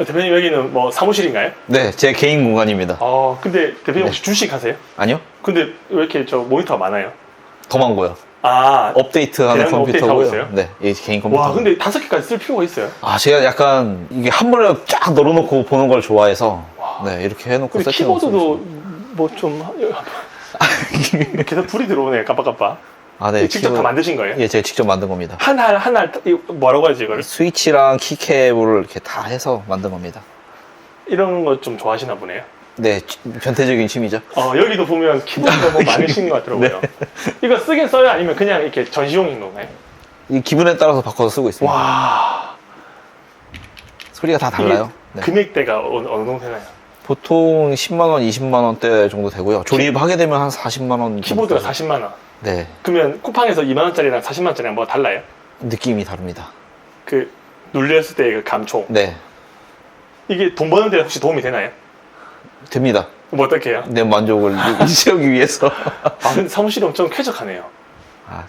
대표님 여기는 뭐 사무실인가요? 네, 제 개인 공간입니다. 근데 대표님 혹시 주식 하세요? 아니요? 근데 왜 이렇게 저 모니터가 많아요? 더 많고요. 그냥 업데이트하는 업데이트하고 컴퓨터고요. 있어요? 네, 이 개인 컴퓨터. 와, 근데 5개까지 쓸 필요가 있어요? 제가 약간 이게 한 번에 쫙 널어놓고 보는 걸 좋아해서 네, 이렇게 해놓고 근데 키보드도 뭐 좀 계속 불이 들어오네, 깜빡깜빡. 네, 직접 다 만드신 거예요? 예, 제가 직접 만든 겁니다. 한 알 뭐라고 하지 이걸? 스위치랑 키캡을 이렇게 다 해서 만든 겁니다. 이런 거 좀 좋아하시나 보네요. 네, 변태적인 취미죠. 여기도 보면 키보드가 뭐 많으신 것 같더라고요. 네. 이거 쓰긴 써요? 아니면 그냥 이렇게 전시용인 건가요? 이 기분에 따라서 바꿔서 쓰고 있습니다. 와, 소리가 다 달라요. 네. 금액대가 어느 정도 되나요? 보통 10만원, 20만원대 정도 되고요. 조립하게 되면 한 40만원. 키보드가 40만 원. 네, 그러면 쿠팡에서 2만 원짜리랑 40만 원짜리랑 뭐가 달라요? 느낌이 다릅니다. 그 눌렸을 때 그 감촉. 네, 이게 돈 버는 데 혹시 도움이 되나요? 됩니다. 뭐 어떻게 해요? 내 만족을 채우기 위해서. 근데 사무실이 엄청 쾌적하네요.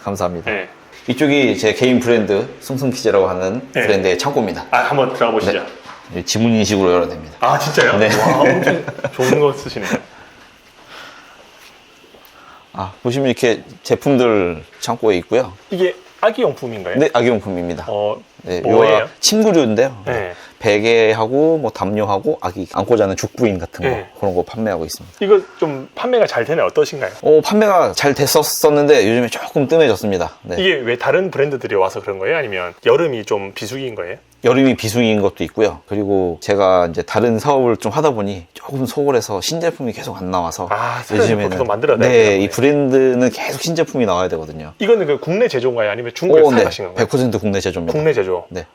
감사합니다. 네. 이쪽이 제 개인 브랜드 숭숭키즈라고 하는 네. 브랜드의 창고입니다. 한번 들어가 보시죠. 네. 지문 인식으로 열어야 됩니다. 진짜요? 네. 와, 엄청 좋은 거 쓰시네요. 보시면 이렇게 제품들 창고에 있고요. 이게 아기 용품인가요? 네, 아기용품입니다. 뭐예요? 네, 요가 침구류인데요. 네. 베개하고 뭐 담요하고 아기 안고 자는 죽부인 같은 거 네. 그런 거 판매하고 있습니다. 이거 좀 판매가 잘 되나요? 어떠신가요? 판매가 잘 됐었었는데 요즘에 조금 뜸해졌습니다. 네. 이게 왜 다른 브랜드들이 와서 그런 거예요? 아니면 여름이 좀 비수기인 거예요? 여름이 비수기인 것도 있고요. 그리고 제가 이제 다른 사업을 좀 하다 보니 조금 소홀해서 신제품이 계속 안 나와서 요즘에는 계속 만들어야 돼요. 네, 이 브랜드는 계속 신제품이 나와야 되거든요. 이거는 그 국내 제조인가요? 아니면 중국에서 네, 사가신 건가요? 100% 국내 제조입니다. 국내 제조. 네.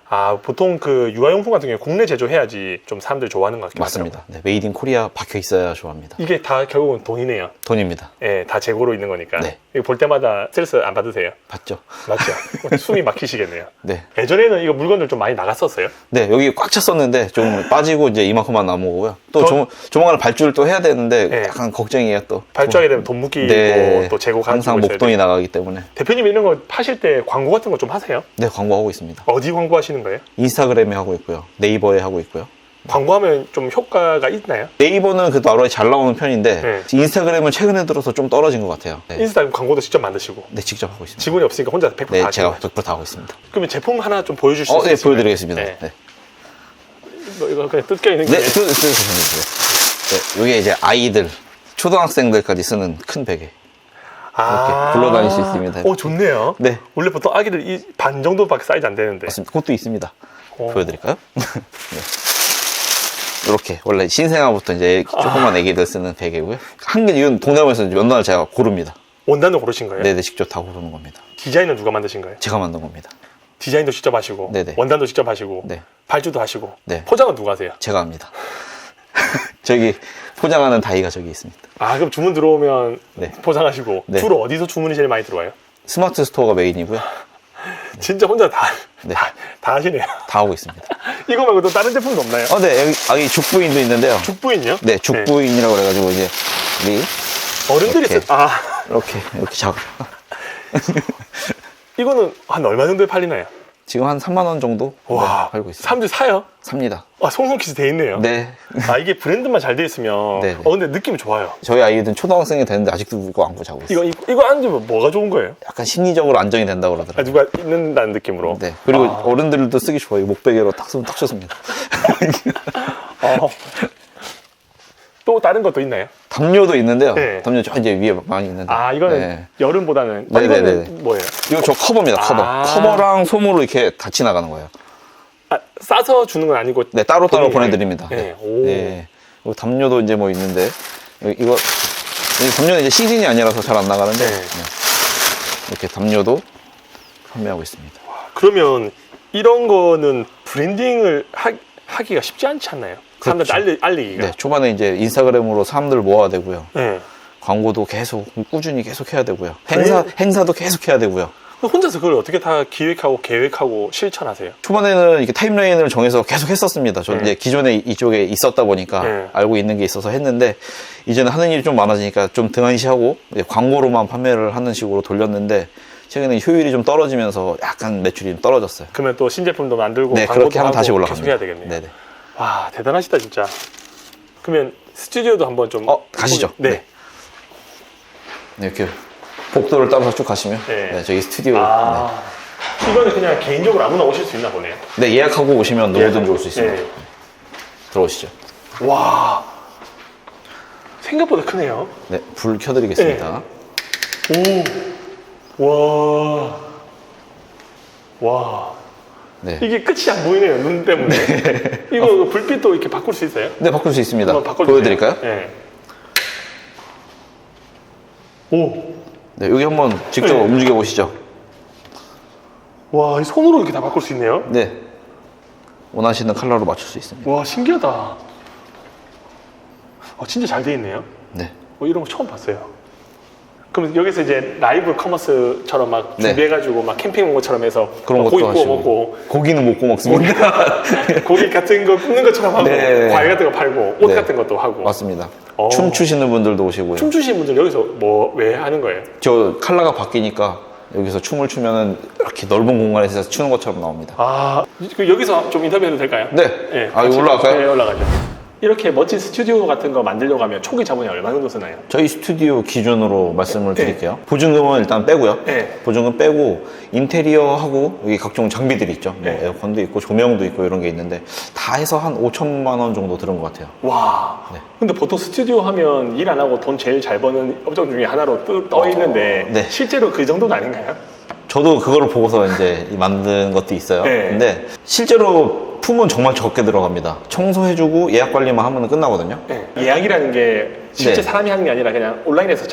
보통 그 유아용품 같은 경우에 국내 제조해야지 좀 사람들이 좋아하는 것 같긴 맞습니다. 네, 메이드 인 코리아 박혀 있어야 좋아합니다. 이게 다 결국은 돈이네요. 돈입니다. 예, 다 재고로 있는 거니까. 네. 이거 볼 때마다 스트레스 안 받으세요? 봤죠? 맞죠? 숨이 막히시겠네요. 네. 예전에는 이거 물건들 좀 많이 나갔었어요? 네, 여기 꽉 찼었는데 좀 빠지고 이제 이만큼만 남은 또 조만간 발주를 또 해야 되는데 네. 약간 걱정이에요 또. 발주하게 되면 돈 묶이고 네, 또 재고 가지고 항상 있어야 목돈이 돼요. 나가기 때문에. 대표님 이런 거 파실 때 광고 같은 거 좀 하세요? 네, 광고하고 있습니다. 어디 광고 하시는 거예요? 인스타그램에 하고 있고요. 네이버에 하고 있고요. 광고하면 좀 효과가 있나요? 네이버는 그래도 나름대로 잘 나오는 편인데 네. 인스타그램은 최근에 들어서 좀 떨어진 것 같아요. 네, 인스타 광고도 직접 만드시고 네, 직접 하고 있습니다. 직원이 없으니까 혼자 100% 네, 다 제가 하시는 거예요? 100%다 하고 있습니다. 그러면 제품 하나 좀 보여주실 수 네, 있을까요? 보여드리겠습니다. 네. 네, 이거 그냥 뜯겨 있는 게 네, 네, 이게 이제 아이들, 초등학생들까지 쓰는 큰 베개. 이렇게 굴러다닐 수 있습니다. 좋네요. 네, 원래 보통 아기들 이 반 정도밖에 사이즈 안 되는데. 맞습니다. 그것도 있습니다. 오. 보여드릴까요? 네. 이렇게 원래 신생아부터 이제 조그만 애기들 쓰는 베개고요. 이건 동남아에서 원단을 제가 고릅니다. 원단을 고르신 거예요? 네네, 직접 다 고르는 겁니다. 디자인은 누가 만드신 거예요? 제가 만든 겁니다. 디자인도 직접 하시고 네네. 원단도 직접 하시고 네, 발주도 하시고 네. 포장은 누가 하세요? 제가 합니다. 저기 포장하는 다이가 저기 있습니다. 그럼 주문 들어오면 네. 포장하시고 네. 주로 어디서 주문이 제일 많이 들어와요? 스마트 스토어가 메인이고요. 진짜 혼자 다 네. 다 하시네요. 다 하고 있습니다. 이거 말고 또 다른 제품도 없나요? 네, 여기 아기 죽부인도 있는데요. 죽부인요? 네, 죽부인이라고 그래가지고 이제 우리 어른들이 이렇게. 이렇게 작아. 이거는 한 얼마 정도에 팔리나요? 지금 한 3만 원 정도 와, 팔고 있습니다. 사람들이 사요? 삽니다. 송송키스 돼 있네요. 네. 이게 브랜드만 잘 돼 있으면 네, 네. 근데 느낌이 좋아요. 저희 아이들은 초등학생이 되는데 아직도 이거 안고 자고 있어요. 이거 앉으면 뭐가 좋은 거예요? 약간 심리적으로 안정이 된다고 그러더라고요. 누가 있는다는 느낌으로. 네. 그리고 어른들도 쓰기 좋아요. 목베개로 딱 쓰면 딱 좋습니다. 또 다른 것도 있나요? 담요도 있는데요. 네. 담요 저 이제 위에 많이 있는데. 이거는 네. 여름보다는. 네네네. 이거는 뭐예요? 이거 저 커버입니다. 커버. 커버랑 솜으로 이렇게 같이 나가는 거예요. 싸서 주는 건 아니고. 네, 따로따로 본인이- 보내드립니다. 네. 네. 그리고 담요도 이제 뭐 있는데, 이거, 담요는 이제 시즌이 아니라서 잘 안 나가는데, 네. 네. 이렇게 담요도 판매하고 있습니다. 그러면 이런 거는 브랜딩을 하기가 쉽지 않지 않나요? 사람들 알리기가. 네, 초반에 이제 인스타그램으로 사람들을 모아야 되고요. 네. 광고도 계속, 꾸준히 계속 해야 되고요. 그래요? 행사도 계속 해야 되고요. 혼자서 그걸 어떻게 다 기획하고 계획하고 실천하세요? 초반에는 이렇게 타임라인을 정해서 계속 했었습니다. 저는 이제 기존에 이쪽에 있었다 보니까 네. 알고 있는 게 있어서 했는데, 이제는 하는 일이 좀 많아지니까 좀 등한시하고 이제 광고로만 판매를 하는 식으로 돌렸는데, 최근에 효율이 좀 떨어지면서 약간 매출이 좀 떨어졌어요. 그러면 또 신제품도 만들고 네, 광고도 그렇게 하면 하고 다시 계속 올라갑니다. 해야 되겠네요. 네네. 와, 대단하시다 진짜. 그러면 스튜디오도 한번 좀 가시죠. 네. 네, 이렇게 복도를 따라서 쭉 가시면 네. 저기 스튜디오. 이거는 그냥 개인적으로 아무나 오실 수 있나 보네요. 네, 예약하고 오시면 누구든지 올 수 있습니다. 네. 들어오시죠. 와, 생각보다 크네요. 네, 불 켜드리겠습니다. 오, 와. 네. 이게 끝이 안 보이네요, 눈 때문에. 이거 불빛도 이렇게 바꿀 수 있어요? 네, 바꿀 수 있습니다. 한번 바꿔주세요. 보여드릴까요? 네. 오, 네, 여기 한번 직접 네. 움직여 보시죠. 와, 이 손으로 이렇게 다 바꿀 수 있네요? 네. 원하시는 컬러로 맞출 수 있습니다. 와, 신기하다. 진짜 잘 돼 있네요. 네. 이런 거 처음 봤어요. 그럼 여기서 이제 라이브 커머스처럼 막 네. 준비해가지고 막 캠핑 온 것처럼 해서 그런 막 것도 고기 구워 하시고. 먹고 고기는 못 구워 먹습니다. 고기 같은 거 굽는 것처럼 하고 네. 과일 같은 거 팔고 옷 네. 같은 것도 하고. 맞습니다. 어. 춤추시는 분들도 오시고요. 춤추시는 분들 여기서 뭐 왜 하는 거예요? 저 컬러가 바뀌니까 여기서 춤을 추면은 이렇게 넓은 공간에서 추는 것처럼 나옵니다. 여기서 좀 인터뷰해도 될까요? 네. 같이. 이거 올라갈까요? 네, 올라가죠. 이렇게 멋진 스튜디오 같은 거 만들려고 하면 초기 자본이 얼마 정도 쓰나요? 저희 스튜디오 기준으로 말씀을 네. 드릴게요. 보증금은 일단 빼고요. 네. 보증금 빼고 인테리어하고 여기 각종 장비들이 있죠. 뭐 네. 에어컨도 있고 조명도 있고 이런 게 있는데 다 해서 한 5천만 원 정도 들은 것 같아요. 와. 네. 근데 보통 스튜디오 하면 일 안 하고 돈 제일 잘 버는 업종 중에 하나로 떠 있는데 네. 실제로 그 정도는 아닌가요? 저도 그거를 보고서 이제 만든 것도 있어요. 네. 근데 실제로 품은 정말 적게 들어갑니다. 청소해주고 예약 관리만 하면 끝나거든요. 네. 예약이라는 게 실제 네. 사람이 하는 게 아니라 그냥 온라인에서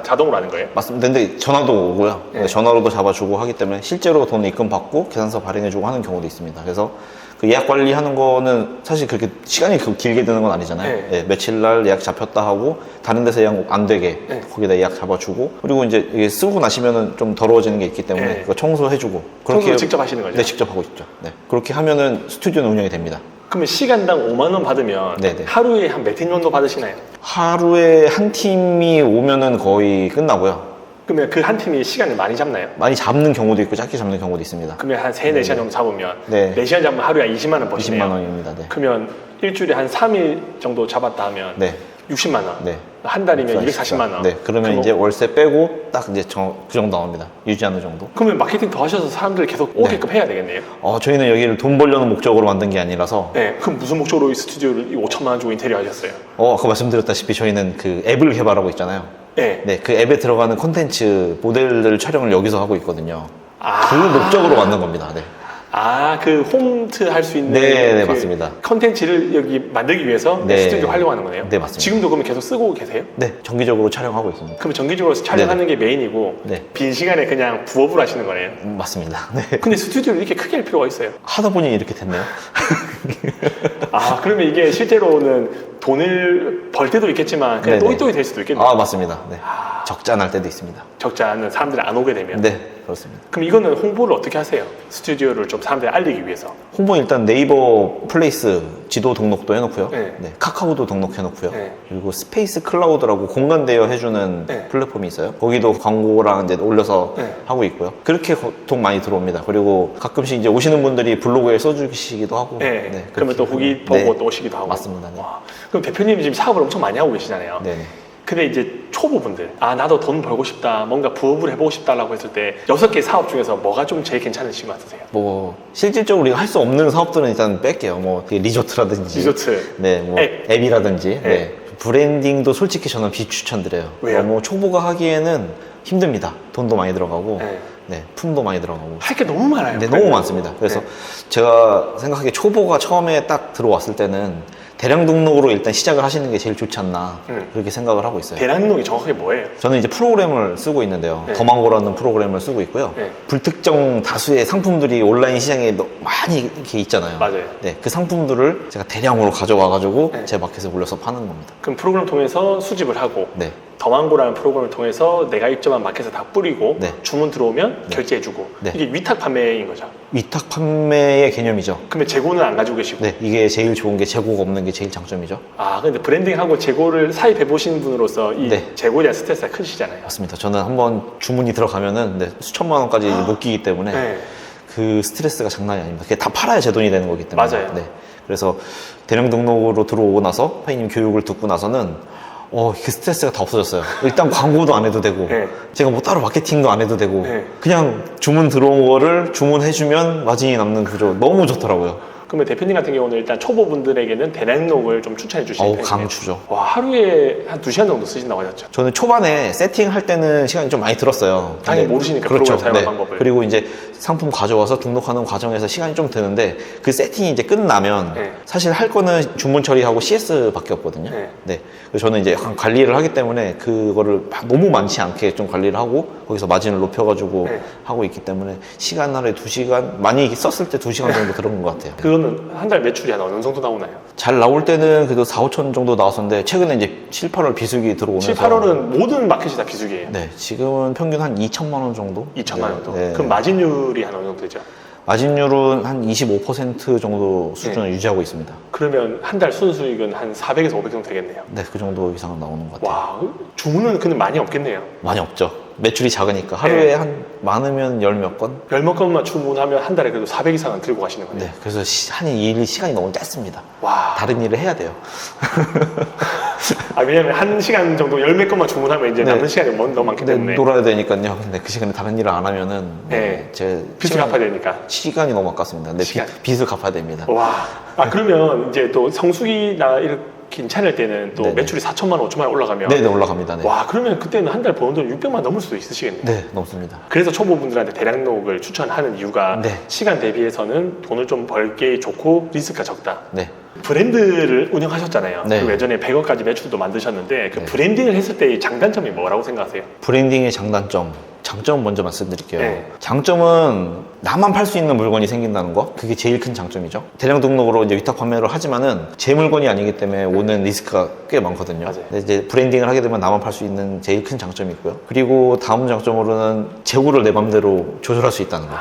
자동으로 하는 거예요? 맞습니다. 근데 전화도 오고요. 네. 전화로도 잡아주고 하기 때문에 실제로 돈 입금받고 계산서 발행해주고 하는 경우도 있습니다. 그래서 그 예약 관리하는 거는 사실 그렇게 시간이 길게 드는 건 아니잖아요. 네. 예, 며칠 날 예약 잡혔다 하고 다른 데서 예약 안 되게 네. 거기다 예약 잡아주고 그리고 이제 이게 쓰고 나시면은 좀 더러워지는 게 있기 때문에 네. 그거 청소해주고 청소를 직접 하시는 거죠? 네, 직접 하고 있죠. 네. 그렇게 하면은 스튜디오는 운영이 됩니다. 그러면 시간당 5만 원 받으면 네네. 하루에 한 몇 팀 정도 받으시나요? 하루에 한 팀이 오면은 거의 끝나고요. 그러면 그 한 팀이 시간을 많이 잡나요? 많이 잡는 경우도 있고 짧게 잡는 경우도 있습니다. 그러면 한 3, 4시간 정도 잡으면 네. 4시간 잡으면 하루에 한 20만 원 버시네요. 20만 원입니다. 네. 그러면 일주일에 한 3일 정도 잡았다 하면 네. 60만 원. 네. 한 달이면 240만 원. 네. 그러면 이제 월세 빼고 딱 이제 그 정도 나옵니다. 유지하는 정도. 그러면 마케팅 더 하셔서 사람들 계속 오게끔 해야 되겠네요. 저희는 여기를 돈 벌려는 목적으로 만든 게 아니라서 네. 그럼 무슨 목적으로 이 스튜디오를 5천만 원 주고 인테리어 하셨어요? 아까 말씀드렸다시피 저희는 그 앱을 개발하고 있잖아요. 네. 네. 그 앱에 들어가는 콘텐츠 모델들 촬영을 여기서 하고 있거든요. 아. 그 목적으로 만든 겁니다. 네. 그 홈트 할 수 있는 네, 그 맞습니다. 컨텐츠를 여기 만들기 위해서 네. 스튜디오 활용하는 거네요. 네, 맞습니다. 지금도 그러면 계속 쓰고 계세요? 네. 정기적으로 촬영하고 있습니다. 그럼 정기적으로 촬영하는 게 메인이고 네. 빈 시간에 그냥 부업을 하시는 거네요. 맞습니다. 네. 근데 스튜디오를 이렇게 크게 할 필요가 있어요? 하다 보니 이렇게 됐네요. 그러면 이게 실제로는 돈을 벌 때도 있겠지만 그냥 네네. 또이또이 될 수도 있겠네요. 맞습니다. 네. 적자 날 때도 있습니다. 적지 않은 사람들이 안 오게 되면. 네, 그렇습니다. 그럼 이거는 홍보를 어떻게 하세요? 스튜디오를 좀 사람들이 알리기 위해서. 홍보 일단 네이버 플레이스 지도 등록도 해놓고요. 네. 카카오도 등록해놓고요. 네. 그리고 스페이스 클라우드라고 공간 대여 해주는 네. 플랫폼이 있어요. 거기도 광고랑 이제 올려서 네. 하고 있고요. 그렇게 돈 많이 들어옵니다. 그리고 가끔씩 이제 오시는 분들이 블로그에 써주시기도 하고. 네. 그러면 또 그렇게 후기 보고 네. 또 오시기도 하고. 맞습니다. 네. 와. 그럼 대표님이 지금 사업을 엄청 많이 하고 계시잖아요. 네네. 근데 이제 초보분들, 나도 돈 벌고 싶다, 뭔가 부업을 해보고 싶다라고 했을 때 6개 사업 중에서 뭐가 좀 제일 괜찮으신 것 같으세요? 실질적으로 우리가 할 수 없는 사업들은 일단 뺄게요. 리조트라든지. 리조트. 네, 앱이라든지. 네. 네. 브랜딩도 솔직히 저는 비추천드려요. 왜요? 너무 초보가 하기에는 힘듭니다. 돈도 많이 들어가고, 네. 품도 많이 들어가고. 할 게 너무 많아요. 네, 너무 많습니다. 그래서 제가 생각하기에 초보가 처음에 딱 들어왔을 때는 대량 등록으로 일단 시작을 하시는 게 제일 좋지 않나 그렇게 생각을 하고 있어요. 대량 등록이 정확하게 뭐예요? 저는 이제 프로그램을 쓰고 있는데요. 네. 더망고라는 프로그램을 쓰고 있고요. 네. 불특정 다수의 상품들이 온라인 시장에 많이 이렇게 있잖아요. 맞아요. 네, 그 상품들을 제가 대량으로 가져와가지고 네. 제 마켓에 올려서 파는 겁니다. 그럼 프로그램 통해서 수집을 하고 네. 더망고라는 프로그램을 통해서 내가 입점한 마켓에 다 뿌리고 네. 주문 들어오면 결제해주고 네. 이게 위탁 판매인 거죠. 위탁 판매의 개념이죠. 그러면 재고는 안 가지고 계시고 네, 이게 제일 좋은 게 재고가 없는 게 제일 장점이죠. 근데 브랜딩하고 재고를 사입해 보신 분으로서 이 네. 재고에 대한 스트레스가 크시잖아요. 맞습니다. 저는 한번 주문이 들어가면은 수천만 원까지 묶이기 때문에 네. 그 스트레스가 장난이 아닙니다. 그게 다 팔아야 제 돈이 되는 거기 때문에. 맞아요. 네. 그래서 대량 등록으로 들어오고 나서 파이님 교육을 듣고 나서는 그 스트레스가 다 없어졌어요. 일단 광고도 안 해도 되고 네. 제가 뭐 따로 마케팅도 안 해도 되고 네. 그냥 주문 들어온 거를 주문해주면 마진이 남는 구조 너무 좋더라고요. 그러면 대표님 같은 경우는 일단 초보분들에게는 대량 등록을 좀 추천해 주시는 편이에요? 강추죠. 와, 하루에 한 2시간 정도 쓰신다고 하셨죠? 저는 초반에 세팅할 때는 시간이 좀 많이 들었어요. 당연히 근데 모르시니까 그렇죠. 프로그램 사용 방법을. 그리고 이제 상품 가져와서 등록하는 과정에서 시간이 좀 드는데 그 세팅이 이제 끝나면 네. 사실 할 거는 주문 처리하고 CS밖에 없거든요. 네. 네. 그래서 저는 이제 약간 관리를 하기 때문에 그거를 너무 많지 않게 좀 관리를 하고 거기서 마진을 높여가지고 네. 하고 있기 때문에 시간 하루에 2시간 많이 썼을 때 2시간 정도 들어간 것 같아요. 그거는 한 달 매출이 한 어느 정도 나오나요? 잘 나올 때는 그래도 4, 5천 정도 나왔었는데 최근에 이제 7, 8월 비수기 들어오면서 7, 8월은 모든 마켓이 다 비수기예요? 네, 지금은 평균 한 2천만 원 정도? 2천만 원 정도? 네. 그럼 마진율이 한 어느 정도 되죠? 마진율은 한 25% 정도 수준을 유지하고 있습니다. 그러면 한 달 순수익은 한 400에서 500 정도 되겠네요. 네, 그 정도 이상은 나오는 것 같아요. 와, 주문은 근데 많이 없겠네요. 많이 없죠. 매출이 작으니까 하루에 네. 한 많으면 10몇 건? 열몇 건만 주문하면 한 달에 그래도 400 이상은 들고 가시는 거네요. 네, 그래서 하는 일 시간이 너무 짧습니다. 와. 다른 일을 해야 돼요. 왜냐면 한 시간 정도 열 몇 건만 주문하면 이제 네. 남는 시간이 너무 많기 근데 때문에. 놀아야 되니까요. 근데 그 시간에 다른 일을 안 하면은 네. 제 빚을 갚아야 되니까. 시간이 너무 아깝습니다. 근데 시간. 빚을 갚아야 됩니다. 와. 그러면 이제 또 성수기나 이렇게 괜찮을 때는 또 네네. 매출이 4천만 원, 5천만 원 올라가면. 네, 올라갑니다. 네. 와, 그러면 그때는 한 달 버는 돈 600만 원 넘을 수도 있으시겠네요. 네, 넘습니다. 그래서 초보분들한테 대량 등록을 추천하는 이유가 네. 시간 대비해서는 돈을 좀 벌게 좋고 리스크가 적다. 네. 브랜드를 운영하셨잖아요. 네. 그리고 예전에 100억까지 매출도 만드셨는데 그 네. 브랜딩을 했을 때의 장단점이 뭐라고 생각하세요? 브랜딩의 장단점. 장점 먼저 말씀드릴게요. 네. 장점은 나만 팔 수 있는 물건이 생긴다는 거. 그게 제일 큰 장점이죠. 대량 등록으로 이제 위탁 판매를 하지만은 제 물건이 아니기 때문에 오는 리스크가 꽤 많거든요. 맞아요. 근데 이제 브랜딩을 하게 되면 나만 팔 수 있는 제일 큰 장점이 있고요. 그리고 다음 장점으로는 재고를 내 맘대로 조절할 수 있다는 거.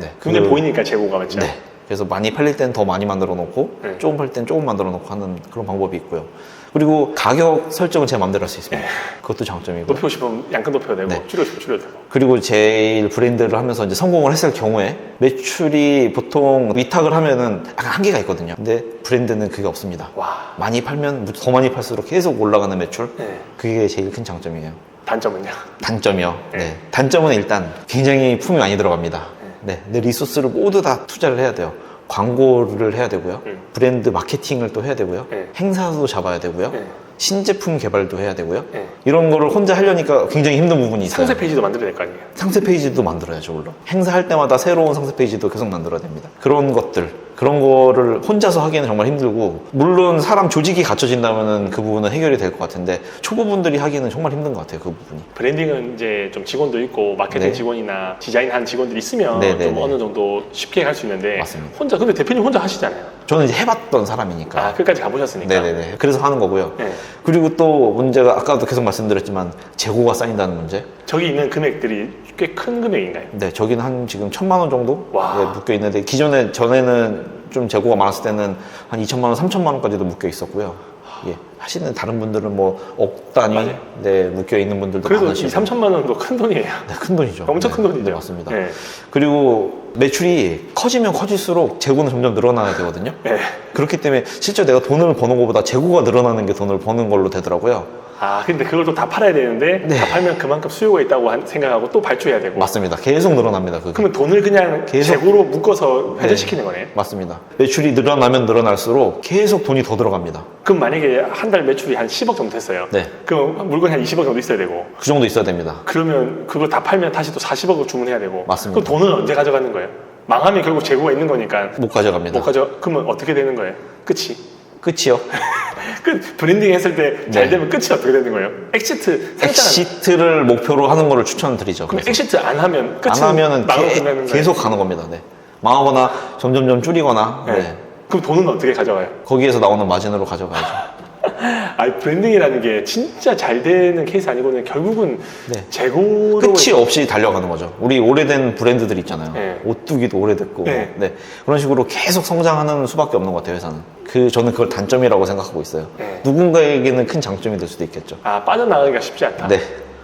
네. 눈에 보이니까 재고가 맞죠? 네. 그래서 많이 팔릴 땐 더 많이 만들어 놓고 네. 조금 팔 땐 조금 만들어 놓고 하는 그런 방법이 있고요. 그리고 가격 설정은 제 마음대로 할 수 있습니다. 그것도 장점이고. 높이고 싶으면 양껏 높여도 되고 네. 줄이고 싶으면 줄여도 되고. 그리고 제일 브랜드를 하면서 이제 성공을 했을 경우에 매출이 보통 위탁을 하면은 약간 한계가 있거든요. 근데 브랜드는 그게 없습니다. 와. 많이 팔면 더 많이 팔수록 계속 올라가는 매출. 네. 그게 제일 큰 장점이에요. 단점은요? 단점이요. 네. 네. 단점은 일단 굉장히 품이 많이 들어갑니다. 네. 내 리소스를 모두 다 투자를 해야 돼요. 광고를 해야 되고요. 브랜드 마케팅을 또 해야 되고요. 네. 행사도 잡아야 되고요. 네. 신제품 개발도 해야 되고요. 네. 이런 거를 혼자 하려니까 굉장히 힘든 부분이 있어요. 상세 페이지도 만들어야 될 거 아니에요? 상세 페이지도 만들어야죠, 물론. 행사할 때마다 새로운 상세 페이지도 계속 만들어야 됩니다. 그런 것들, 그런 거를 혼자서 하기에는 정말 힘들고, 물론 사람 조직이 갖춰진다면 그 부분은 해결이 될 것 같은데, 초보분들이 하기에는 정말 힘든 것 같아요, 그 부분이. 브랜딩은 이제 좀 직원도 있고 마케팅 네. 직원이나 디자인한 직원들이 있으면 네, 네, 좀 네. 어느 정도 쉽게 할 수 있는데 맞습니다. 혼자 근데 대표님 혼자 하시잖아요. 저는 이제 해봤던 사람이니까. 끝까지 가보셨으니까. 네네네. 그래서 하는 거고요. 네. 그리고 또 문제가 아까도 계속 말씀드렸지만, 재고가 쌓인다는 문제. 저기 있는 금액들이 꽤 큰 금액인가요? 네, 저기는 한 지금 1,000만 원 정도 와. 네, 묶여 있는데 전에는 좀 재고가 많았을 때는 한 2천만 원, 3천만 원까지도 묶여 있었고요. 예, 하시는 다른 분들은 뭐 억 단위 맞아요. 네, 묶여 있는 분들도 그래도 이 많으시고. 3천만 원도 큰 돈이에요. 네, 큰 돈이죠. 엄청 네, 큰 돈이죠. 네, 맞습니다. 네. 그리고 매출이 커지면 커질수록 재고는 점점 늘어나야 되거든요. 네. 그렇기 때문에 실제 내가 돈을 버는 것보다 재고가 늘어나는 게 돈을 버는 걸로 되더라고요. 근데 그걸 또 다 팔아야 되는데 네. 다 팔면 그만큼 수요가 있다고 생각하고 또 발주해야 되고. 맞습니다. 계속 늘어납니다. 그게. 그러면 돈을 그냥 계속- 재고로 묶어서 회전시키는 거네요. 맞습니다. 매출이 늘어나면 늘어날수록 계속 돈이 더 들어갑니다. 그럼 만약에 한 달 매출이 한 10억 정도 됐어요. 네. 그럼 물건이 한 20억 정도 있어야 되고. 그 정도 있어야 됩니다. 그러면 그거 다 팔면 다시 또 40억을 주문해야 되고. 맞습니다. 그럼 돈은 언제 가져가는 거예요? 망하면 결국 재고가 있는 거니까 못 가져갑니다. 못 가져. 그러면 어떻게 되는 거예요? 끝이. 끝이요. 브랜딩 했을 때 잘 네. 되면 끝이 어떻게 되는 거예요? 엑시트 상장. 엑시트를 목표로 하는 거를 추천드리죠. 그럼 그래서. 엑시트 안 하면 끝은 안 하면은 망하고 끝나는 거예요. 계속 가는 겁니다. 네. 망하거나 점점점 줄이거나 네. 네. 그럼 돈은 어떻게 가져가요? 거기에서 나오는 마진으로 가져가야죠. 브랜딩이라는 게 진짜 잘 되는 케이스 아니고는 결국은 네. 재고로 끝이 없이 달려가는 거죠. 우리 오래된 브랜드들 있잖아요. 네. 오뚜기도 오래됐고 네. 네. 그런 식으로 계속 성장하는 수밖에 없는 것 같아요. 회사는. 저는 그걸 단점이라고 생각하고 있어요. 네. 누군가에게는 큰 장점이 될 수도 있겠죠. 빠져나가기가 쉽지 않다. 네.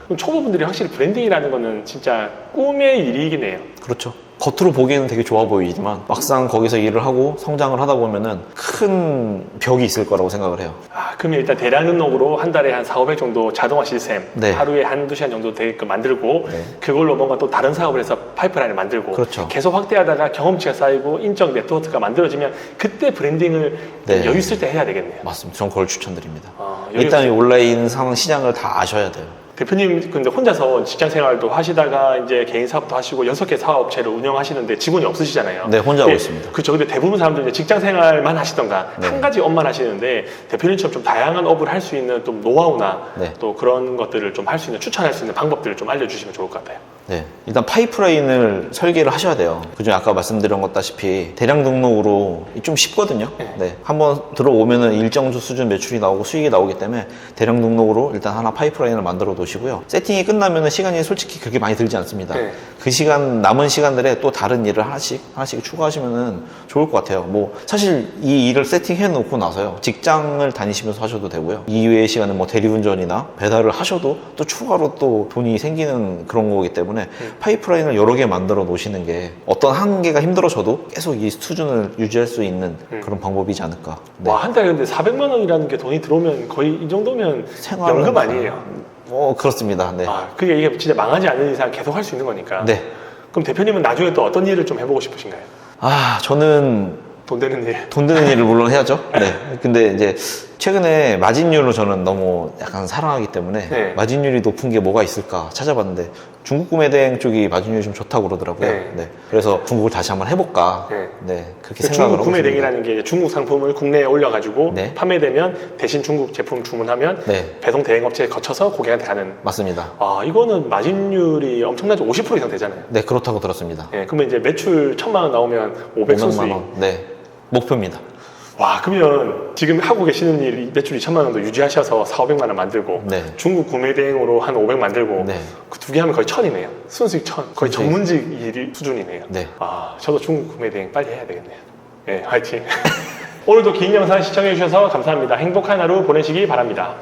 그럼 초보분들이 확실히 브랜딩이라는 거는 진짜 꿈의 일이긴 해요. 그렇죠. 겉으로 보기에는 되게 좋아 보이지만 막상 거기서 일을 하고 성장을 하다 보면은 큰 벽이 있을 거라고 생각을 해요. 그러면 일단 대량 등록으로 한 달에 한 4, 500 정도 자동화 시스템 네. 하루에 한두 시간 정도 되게끔 만들고 네. 그걸로 뭔가 또 다른 사업을 해서 파이프라인을 만들고 그렇죠. 계속 확대하다가 경험치가 쌓이고 인적 네트워크가 만들어지면 그때 브랜딩을 네. 여유 있을 때 해야 되겠네요. 맞습니다. 저는 그걸 추천드립니다. 여유 일단 이 온라인 상황 시장을 다 아셔야 돼요. 대표님 근데 혼자서 직장 생활도 하시다가 이제 개인 사업도 하시고 6개 사업체를 운영하시는데 직원이 없으시잖아요. 네, 혼자 하고 근데 있습니다. 그렇죠. 근데 대부분 사람들이 이제 직장 생활만 하시던가 네. 한 가지 업만 하시는데 대표님처럼 좀 다양한 업을 할 수 있는 좀 노하우나 네. 또 그런 것들을 좀 할 수 있는 추천할 수 있는 방법들을 좀 알려주시면 좋을 것 같아요. 네, 일단 파이프라인을 설계를 하셔야 돼요. 그중에 아까 말씀드린 것다시피 대량 등록으로 좀 쉽거든요. 네, 한번 들어오면은 일정 수준 매출이 나오고 수익이 나오기 때문에 대량 등록으로 일단 하나 파이프라인을 만들어 놓으시고요. 세팅이 끝나면은 시간이 솔직히 그렇게 많이 들지 않습니다. 네. 그 시간 남은 시간들에 또 다른 일을 하나씩 추가하시면은 좋을 것 같아요. 뭐 사실 이 일을 세팅해 놓고 나서요, 직장을 다니시면서 하셔도 되고요. 이외의 시간에 뭐 대리운전이나 배달을 하셔도 또 추가로 또 돈이 생기는 그런 거기 때문에 파이프라인을 여러 개 만들어 놓으시는 게 어떤 한 개가 힘들어져도 계속 이 수준을 유지할 수 있는 그런 방법이지 않을까. 네. 와, 한 달에 근데 400만 원이라는 게 돈이 들어오면 거의 이 정도면 생활은 연금 아니에요? 그렇습니다. 네. 그게 이게 진짜 망하지 않는 이상 계속 할 수 있는 거니까. 네. 그럼 대표님은 나중에 또 어떤 일을 좀 해보고 싶으신가요? 저는 돈 되는 일. 돈 드는 일을 물론 해야죠. 네. 근데 이제 최근에 마진율로 저는 너무 약간 사랑하기 때문에 네. 마진율이 높은 게 뭐가 있을까 찾아봤는데 중국 구매 대행 쪽이 마진율이 좀 좋다고 그러더라고요. 네. 네. 그래서 중국을 다시 한번 해볼까. 네. 네. 그렇게 중국 생각을 하고 구매 있습니다. 대행이라는 게 중국 상품을 국내에 올려가지고 네. 판매되면 대신 중국 제품 주문하면 네. 배송 대행업체에 거쳐서 고객한테 가는. 맞습니다. 이거는 마진율이 엄청나죠. 50% 이상 되잖아요. 네, 그렇다고 들었습니다. 네, 그러면 이제 매출 1,000만 원 나오면 500선 500만 수익. 원. 네. 목표입니다. 와, 그러면 지금 하고 계시는 일 매출 2,000만 원도 유지하셔서 4, 500만 원 만들고 네. 중국 구매 대행으로 한 500 만들고 네. 그 두 개 하면 거의 1,000이네요. 순수익 1,000. 거의 순수익. 전문직 일 수준이네요. 네. 저도 중국 구매 대행 빨리 해야 되겠네요. 네, 화이팅. 오늘도 긴 영상 시청해 주셔서 감사합니다. 행복한 하루 보내시기 바랍니다.